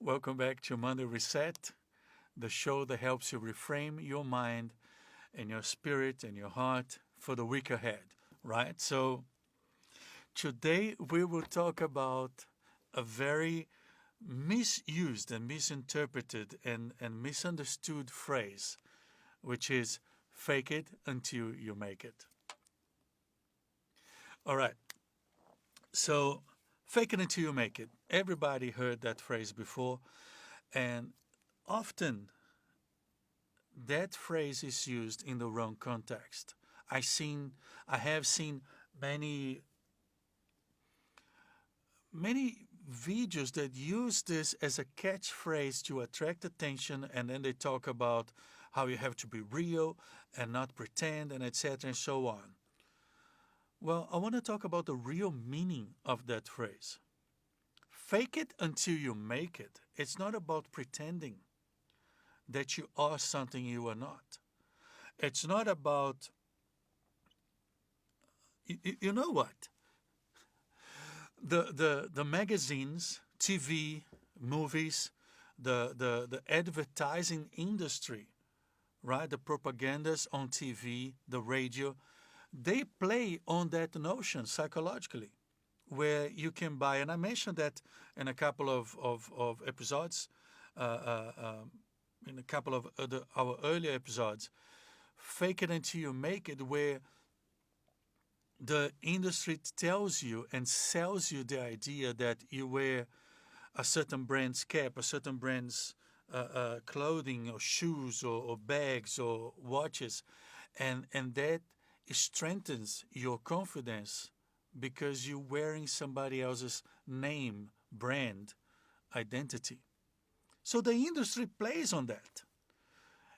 Welcome back to Monday Reset, the show that helps you reframe your mind and your spirit and your heart for the week ahead, right? So, today we will talk about a very misused and misinterpreted and misunderstood phrase, which is fake it until you make it. All right, so fake it until you make it. Everybody heard that phrase before, and often that phrase is used in the wrong context. I have seen many many videos that use this as a catchphrase to attract attention, and then they talk about how you have to be real and not pretend, and etc. and so on. Well, I want to talk about the real meaning of that phrase. Fake it until you make it. It's not about pretending that you are something you are not. It's not about, you know what? The magazines, TV, movies, the advertising industry, right? The propagandas on TV, the radio, they play on that notion psychologically, where you can buy, and I mentioned that in a couple of episodes, uh, uh, um, in a couple of our earlier episodes, fake it until you make it, where the industry tells you and sells you the idea that you wear a certain brand's cap, a certain brand's clothing or shoes or bags or watches, and that strengthens your confidence because you're wearing somebody else's name, brand, identity. So the industry plays on that.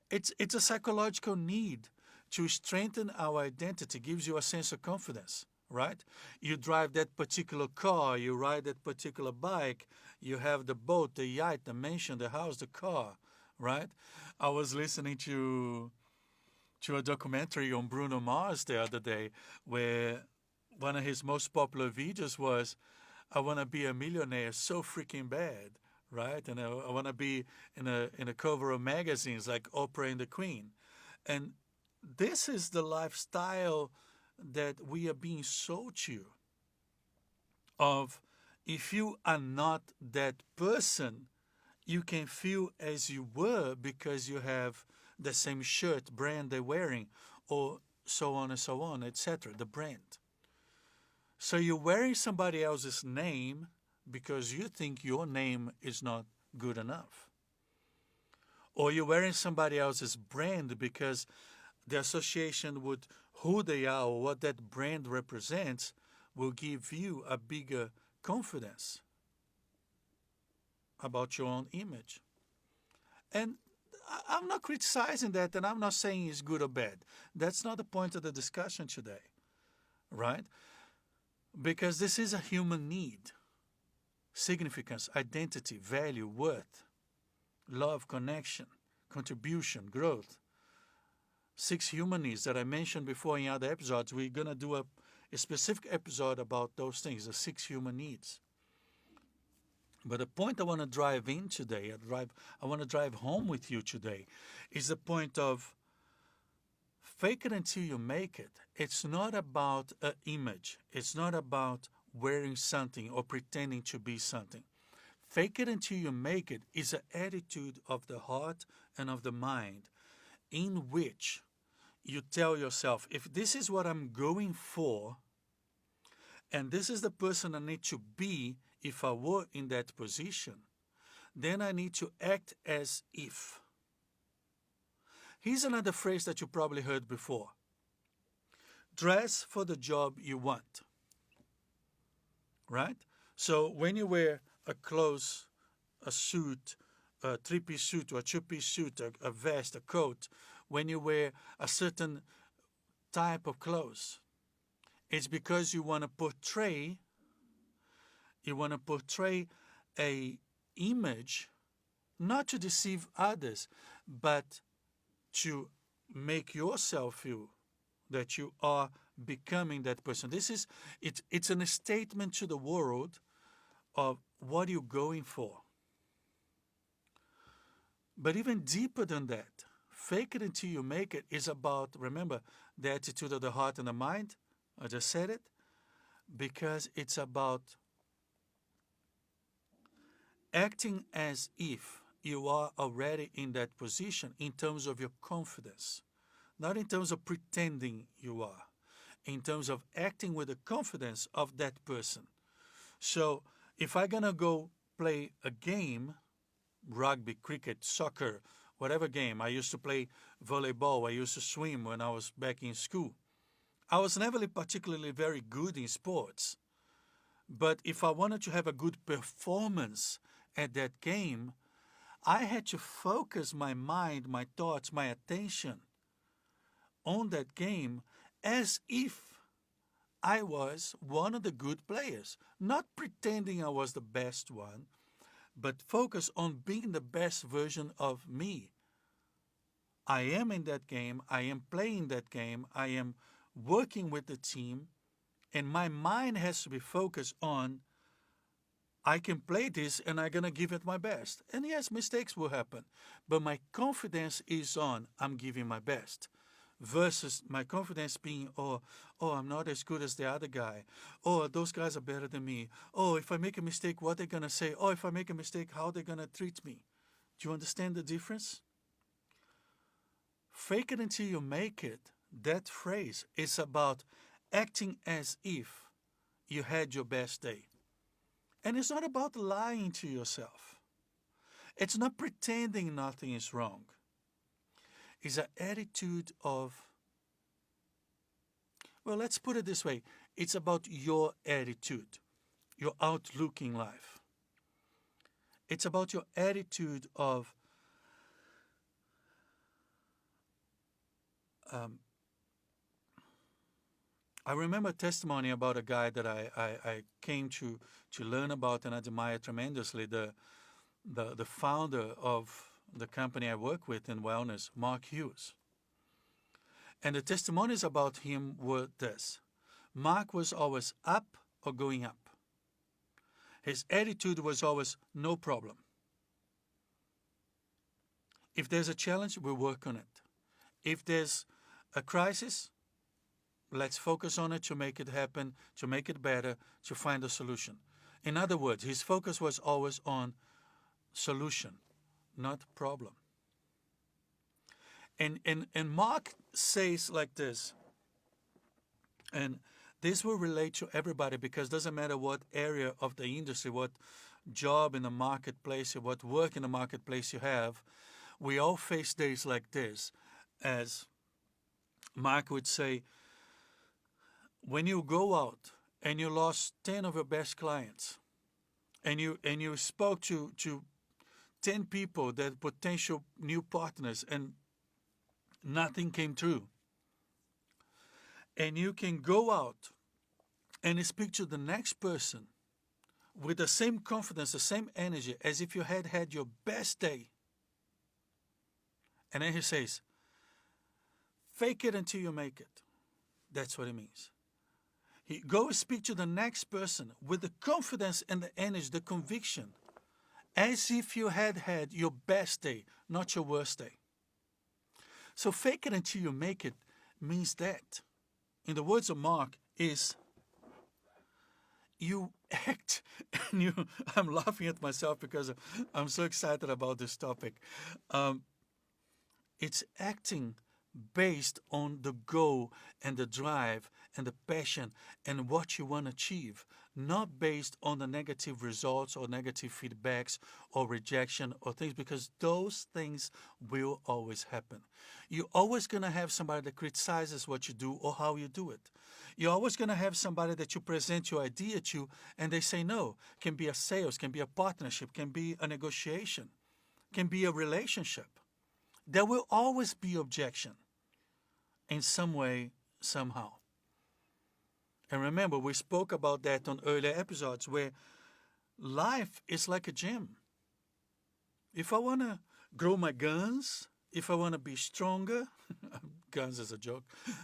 It's a psychological need to strengthen our identity, gives you a sense of confidence, right? You drive that particular car, you ride that particular bike, you have the boat, the yacht, the mansion, the house, the car, right? I was listening to a documentary on Bruno Mars the other day where one of his most popular videos was, I want to be a millionaire so freaking bad, right? And I want to be in a cover of magazines like Oprah and the Queen. And this is the lifestyle that we are being sold to, of if you are not that person, you can feel as you were because you have the same shirt brand they're wearing, or so on and so on, etc. The brand. So you're wearing somebody else's name because you think your name is not good enough. Or you're wearing somebody else's brand because the association with who they are or what that brand represents will give you a bigger confidence about your own image. And I'm not criticizing that, and I'm not saying it's good or bad. That's not the point of the discussion today, right? Because this is a human need: significance, identity, value, worth, love, connection, contribution, growth. 6 human needs that I mentioned before in other episodes. We're going to do a specific episode about those things, the 6 human needs. But the point I want to drive in today, I want to drive home with you today, is the point of fake it until you make it. It's not about an image. It's not about wearing something or pretending to be something. Fake it until you make it is an attitude of the heart and of the mind in which you tell yourself, if this is what I'm going for, and this is the person I need to be if I were in that position, then I need to act as if. Here's another phrase that you probably heard before. Dress for the job you want. Right? So when you wear a clothes, a suit, a 3-piece suit or a 2-piece suit, a vest, a coat, when you wear a certain type of clothes, it's because you want to portray a image, not to deceive others, but to make yourself feel that you are becoming that person. It's a statement to the world of what you're going for. But even deeper than that, fake it until you make it is about, remember, the attitude of the heart and the mind. I just said it. Because it's about acting as if you are already in that position in terms of your confidence, not in terms of pretending you are, in terms of acting with the confidence of that person. So if I'm going to go play a game, rugby, cricket, soccer, whatever game, I used to play volleyball, I used to swim when I was back in school. I was never particularly very good in sports, but if I wanted to have a good performance at that game, I had to focus my mind, my thoughts, my attention on that game as if I was one of the good players, not pretending I was the best one, but focus on being the best version of me. I am in that game, I am playing that game, I am working with the team, and my mind has to be focused on I can play this and I'm going to give it my best. And yes, mistakes will happen, but my confidence is on I'm giving my best versus my confidence being, I'm not as good as the other guy. Oh, those guys are better than me. Oh, if I make a mistake, what are they going to say? Oh, if I make a mistake, how are they going to treat me? Do you understand the difference? Fake it until you make it. That phrase is about acting as if you had your best day. And it's not about lying to yourself. It's not pretending nothing is wrong. It's an attitude of, well, let's put it this way. It's about your attitude, your outlook in life. It's about your attitude of I remember a testimony about a guy that I came to learn about and admire tremendously, the founder of the company I work with in wellness, Mark Hughes. And the testimonies about him were this. Mark was always up or going up. His attitude was always no problem. If there's a challenge, we work on it. If there's a crisis, let's focus on it to make it happen, to make it better, to find a solution. In other words, his focus was always on solution, not problem. And Mark says like this, and this will relate to everybody because it doesn't matter what area of the industry, what job in the marketplace, or what work in the marketplace you have, we all face days like this. As Mark would say, when you go out and you lost 10 of your best clients and you spoke to 10 people that potential new partners and nothing came through, and you can go out and speak to the next person with the same confidence, the same energy as if you had had your best day. And then he says, fake it until you make it. That's what it means. Go speak to the next person with the confidence and the energy, the conviction, as if you had had your best day, not your worst day. So fake it until you make it means that, in the words of Mark, is you act, and I'm laughing at myself because I'm so excited about this topic. It's acting based on the goal and the drive and the passion and what you want to achieve, not based on the negative results or negative feedbacks or rejection or things, because those things will always happen. You're always going to have somebody that criticizes what you do or how you do it. You're always going to have somebody that you present your idea to and they say no. Can be a sales, can be a partnership, can be a negotiation, can be a relationship. There will always be objection in some way, somehow. And remember, we spoke about that on earlier episodes where life is like a gym. If I want to grow my guns, if I want to be stronger, guns is a joke,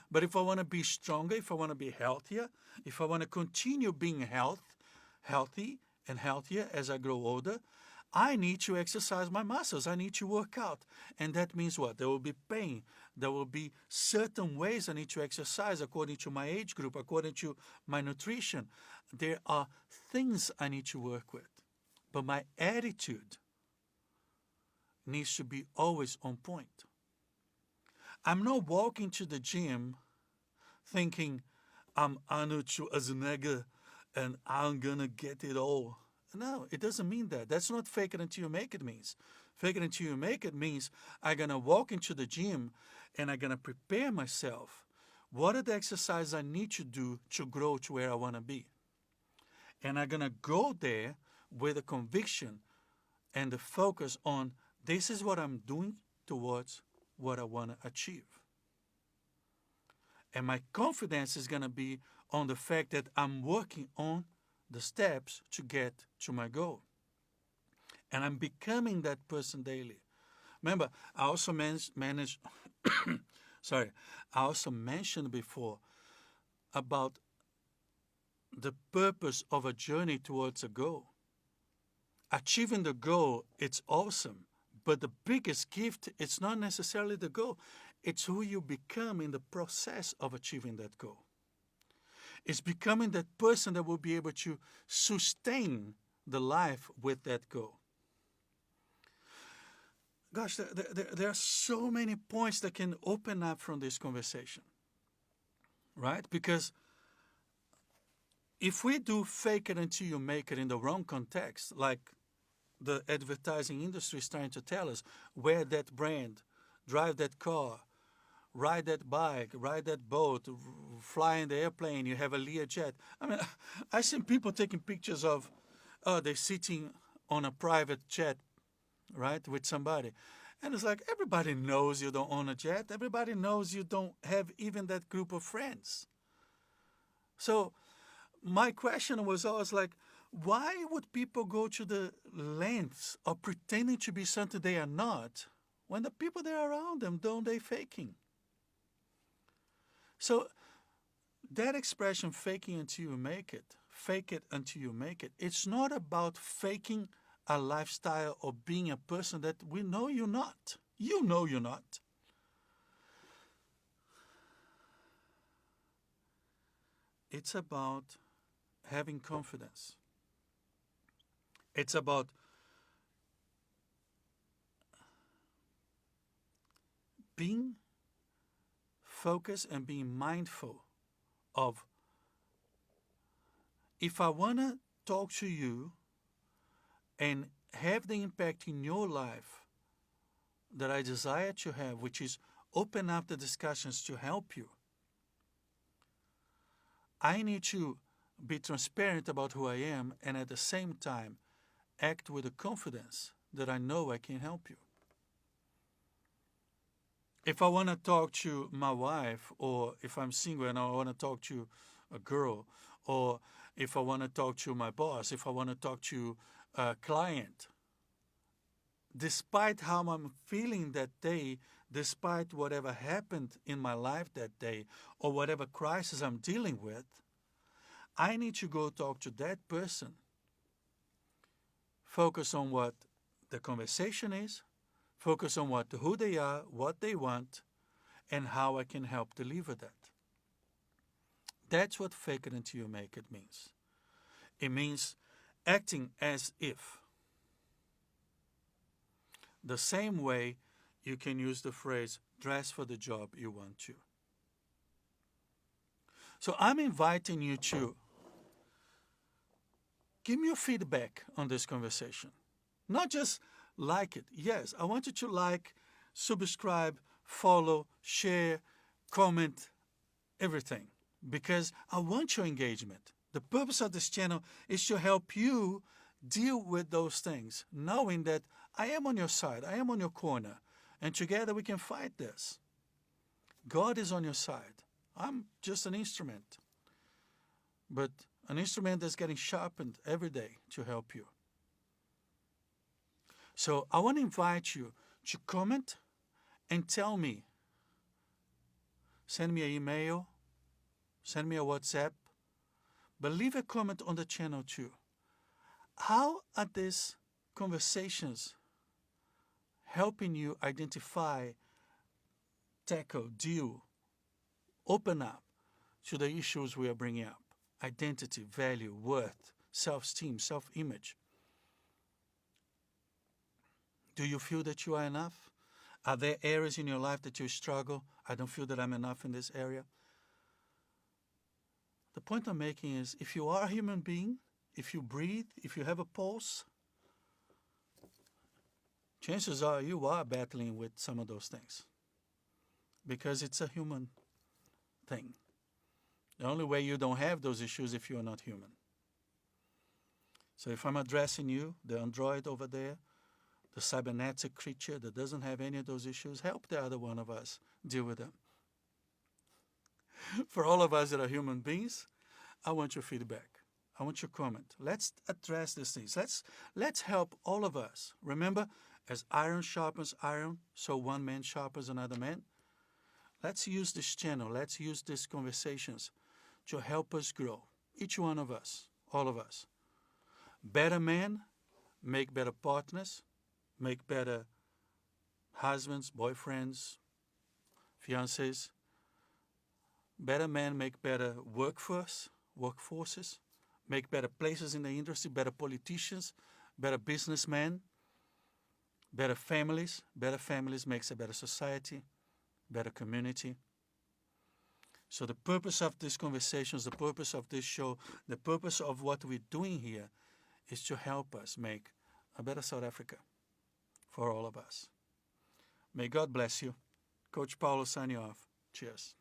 but if I want to be stronger, if I want to be healthier, if I want to continue being healthy and healthier as I grow older, I need to exercise my muscles. I need to work out. And that means what? There will be pain. There will be certain ways I need to exercise according to my age group, according to my nutrition. There are things I need to work with. But my attitude needs to be always on point. I'm not walking to the gym thinking I'm Arnold Schwarzenegger and I'm gonna get it all. No, it doesn't mean that. That's not fake it until you make it means. Fake it until you make it means I'm gonna walk into the gym and I'm gonna prepare myself. What are the exercises I need to do to grow to where I wanna be? And I'm gonna go there with a conviction and the focus on this is what I'm doing towards what I want to achieve. And my confidence is going to be on the fact that I'm working on the steps to get to my goal. And I'm becoming that person daily. Remember, I also I also mentioned before about the purpose of a journey towards a goal. Achieving the goal, it's awesome. But the biggest gift, it's not necessarily the goal. It's who you become in the process of achieving that goal. It's becoming that person that will be able to sustain the life with that goal. Gosh, there are so many points that can open up from this conversation, right? Because if we do fake it until you make it in the wrong context, like the advertising industry is trying to tell us, wear that brand, drive that car, ride that bike, ride that boat, fly in the airplane, you have a Learjet. I mean, I've seen people taking pictures of, they're sitting on a private jet, right, with somebody. And it's like, everybody knows you don't own a jet. Everybody knows you don't have even that group of friends. So my question was always like, why would people go to the lengths of pretending to be something they are not when the people that are around them, don't they faking? So that expression, faking until you make it, fake it until you make it, it's not about faking a lifestyle or being a person that we know you're not. You know you're not. It's about having confidence. It's about being focused and being mindful of, if I want to talk to you and have the impact in your life that I desire to have, which is open up the discussions to help you, I need to be transparent about who I am and at the same time act with the confidence that I know I can help you. If I want to talk to my wife, or if I'm single and I want to talk to a girl, or if I want to talk to my boss, if I want to talk to a client, despite how I'm feeling that day, despite whatever happened in my life that day, or whatever crisis I'm dealing with, I need to go talk to that person. Focus on what the conversation is, focus on who they are, what they want, and how I can help deliver that. That's what fake it until you make it means. It means acting as if. The same way you can use the phrase, dress for the job you want to. So I'm inviting you to give me your feedback on this conversation. Not just like it. Yes, I want you to like, subscribe, follow, share, comment, everything. Because I want your engagement. The purpose of this channel is to help you deal with those things, knowing that I am on your side, I am on your corner, and together we can fight this. God is on your side. I'm just an instrument. But an instrument that's getting sharpened every day to help you. So I want to invite you to comment and tell me. Send me an email, send me a WhatsApp, but leave a comment on the channel too. How are these conversations helping you identify, tackle, deal, open up to the issues we are bringing up. Identity, value, worth, self-esteem, self-image. Do you feel that you are enough? Are there areas in your life that you struggle? I don't feel that I'm enough in this area. The point I'm making is, if you are a human being, if you breathe, if you have a pulse, chances are you are battling with some of those things. Because it's a human thing. The only way you don't have those issues is if you are not human. So if I'm addressing you, the android over there, the cybernetic creature that doesn't have any of those issues, help the other one of us deal with them. For all of us that are human beings, I want your feedback. I want your comment. Let's address these things. Let's help all of us. Remember, as iron sharpens iron, so one man sharpens another man. Let's use this channel. Let's use these conversations to help us grow. Each one of us, all of us. Better men make better partners, make better husbands, boyfriends, fiancés. Better men make better workforces, make better places in the industry, better politicians, better businessmen, better families. Better families makes a better society, better community. So the purpose of these conversations, the purpose of this show, the purpose of what we're doing here is to help us make a better South Africa for all of us. May God bless you. Coach Paulo signing off. Cheers.